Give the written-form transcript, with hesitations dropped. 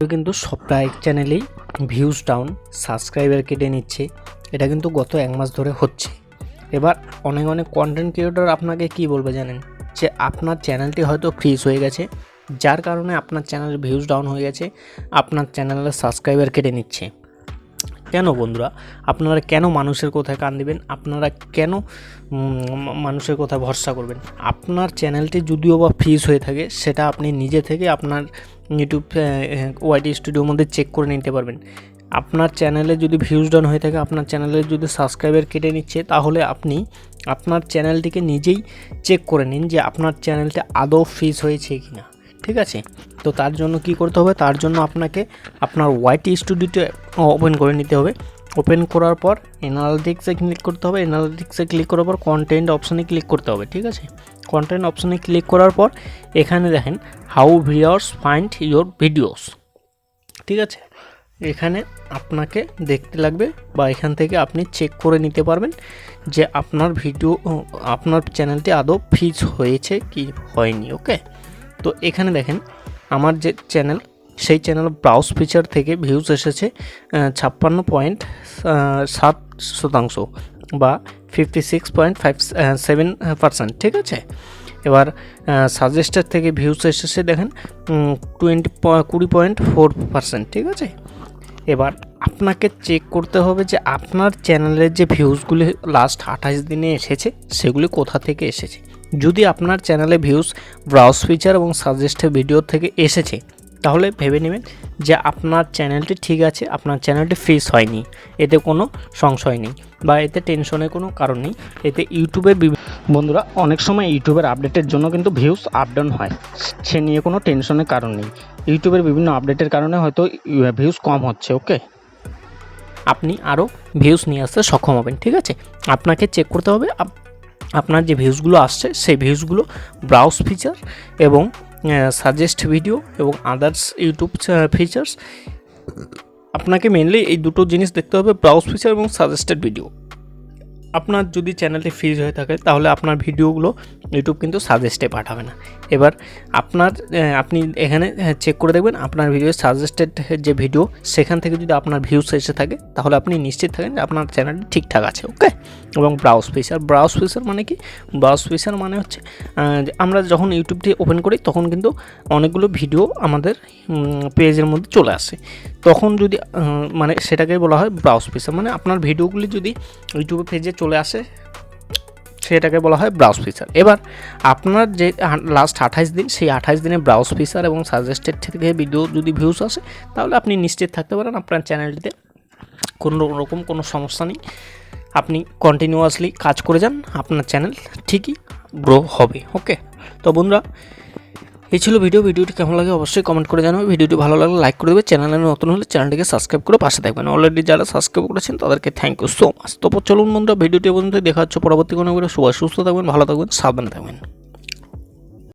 কিন্তু সপ্তাহে চ্যানেলেই views down, subscriber কেটে নিচ্ছে। এটা কিন্তু গত 1 মাস ধরে হচ্ছে। এবার অনেক কন্টেন্ট ক্রিয়েটর আপনাকে কি বলবে জানেন, যে আপনার চ্যানেলটি হয়তো ফ্রিজ হয়ে গেছে, যার কারণে আপনার চ্যানেলের ভিউজ ডাউন হয়ে গেছে, আপনার চ্যানেলের সাবস্ক্রাইবার কেটে নিচ্ছে। কেন বন্ধুরা, আপনারা কেন মানুষের কথায় কান দিবেন? আপনারা কেন মানুষের কথা ভরসা করবেন? আপনার চ্যানেলটি যদিও বা ফ্রিজ হয়ে থাকে, সেটা আপনি নিজে থেকে আপনার ইউটিউব ওয়াইটি স্টুডিওর মধ্যে চেক করে নিতে পারবেন। আপনার চ্যানেলে যদি ভিউজ ডাউন হয়ে থাকে, আপনার চ্যানেলে যদি সাবস্ক্রাইবার কেটে নিচ্ছে, তাহলে আপনি আপনার চ্যানেলটিকে নিজেই চেক করে নিন যে আপনার চ্যানেলটা আদৌ ফ্রিজ হয়েছে কি না। ঠিক আছে, তো তার জন্য কি করতে হবে? তার জন্য আপনাকে আপনার ওয়াইটি স্টুডিওতে ওপেন করে নিতে হবে। ওপেন করার পর অ্যানালিটিক্সে ক্লিক করতে হবে। অ্যানালিটিক্সে ক্লিক করার পর কন্টেন্ট অপশানে ক্লিক করতে হবে। ঠিক আছে, কন্টেন্ট অপশানে ক্লিক করার পর এখানে দেখেন how viewers find your videos. ঠিক আছে, এখানে আপনাকে দেখতে লাগবে বা এখান থেকে আপনি চেক করে নিতে পারবেন যে আপনার ভিডিও, আপনার চ্যানেলটি আদৌ ফ্রিজ হয়েছে কি হয়নি। ওকে, তো এখানে দেখেন আমার যে চ্যানেল, সেই চ্যানেল ব্রাউজ ফিচার থেকে ভিউজ এসেছে 56.7% বা 56.57%। ঠিক আছে, এবার সাজেস্টার থেকে ভিউজ এসেছে দেখেন 20.4%। ঠিক আছে, এবার আপনাকে চেক করতে হবে যে আপনার চ্যানেলের যে ভিউজগুলি লাস্ট 28 দিনে এসেছে, সেগুলি কোথা থেকে এসেছে। যদি আপনার চ্যানেলে ভিউজ ব্রাউজ ফিচার এবং সাজেস্টেড ভিডিও থেকে এসেছে, তাহলে ভেবে নেবেন যে আপনার চ্যানেলটি ঠিক আছে, আপনার চ্যানেলটি ফ্রিজ হয়নি। এতে কোনো সংশয় নেই বা এতে টেনশনের কোনো কারণ নেই। এতে ইউটিউবের বন্ধুরা, অনেক সময় ইউটিউবের আপডেটের জন্য কিন্তু ভিউজ আপ ডাউন হয়, সে নিয়ে কোনো টেনশনের কারণ নেই। ইউটিউবের বিভিন্ন আপডেটের কারণে হয়তো ভিউজ কম হচ্ছে। ওকে, আপনি আরও ভিউজ নিয়ে আসতে সক্ষম হবেন। ঠিক আছে, আপনাকে চেক করতে হবে আপনার যে ভিউজগুলো আসছে, সেই ভিউজগুলো ব্রাউজ ফিচার এবং সাজেস্ট ভিডিও এবং আদার্স ইউটিউব ফিচার্স। আপনাকে মেনলি এই দুটো জিনিস দেখতে হবে, ব্রাউজ ফিচার এবং সাজেস্টেড ভিডিও। আপনার যদি চ্যানেলটি ফ্রিজ হয়ে থাকে, তাহলে আপনার ভিডিওগুলো ইউটিউব কিন্তু সাজেস্টে পাঠাবে না। এবার আপনি এখানে চেক করে দেখবেন আপনার ভিডিও সাজেস্টেড যে ভিডিও, সেখান থেকে যদি আপনার ভিউস এসে থাকে, তাহলে আপনি নিশ্চিত থাকেন যে আপনার চ্যানেলটি ঠিকঠাক আছে। ওকে, এবং ব্রাউজ ফিচার মানে কি? ব্রাউজ ফিচার মানে হচ্ছে আমরা যখন ইউটিউবটি ওপেন করি, তখন কিন্তু অনেকগুলো ভিডিও আমাদের পেজের মধ্যে চলে আসে। তখন যদি মানে সেটাকে বলা হয় ব্রাউজ ফিচার। মানে আপনার ভিডিওগুলি যদি ইউটিউব পেজে চলে আসে, সেটাকে বলা হয় ব্রাউজ ফিচার। এবার আপনার যে লাস্ট 28 দিন, সেই 28 দিনে ব্রাউজ ফিচার এবং সাজেস্টেড থেকে ভিডিও যদি ভিউজ আসে, তাহলে আপনি নিশ্চিত থাকতে পারেন আপনার চ্যানেলটিতে কোনো সমস্যা নেই। আপনি কন্টিনিউয়াসলি কাজ করে যান, আপনার চ্যানেল ঠিকই গ্রো হবে। ওকে, তো বন্ধুরা, এই ছিল ভিডিওটি কেমন লাগে অবশ্যই কমেন্ট করে জানাবে। ভিডিওটি ভালো লাগলে লাইক করে দেবে। চ্যানেলে নতুন হলে চ্যানেলটিকে সাবস্ক্রাইব করে পাশে থাকবেন। অলরেডি যারা সাবস্ক্রাইব করেছেন তাদেরকে থ্যাংক ইউ সো মাচ। তো চলুন বন্ধুরা, ভিডিওটি পর্যন্ত দেখা হচ্ছে পরবর্তী কোনো ভিডিও। সবাই সুস্থ থাকবেন, ভালো থাকবেন, সাবধানে থাকবেন।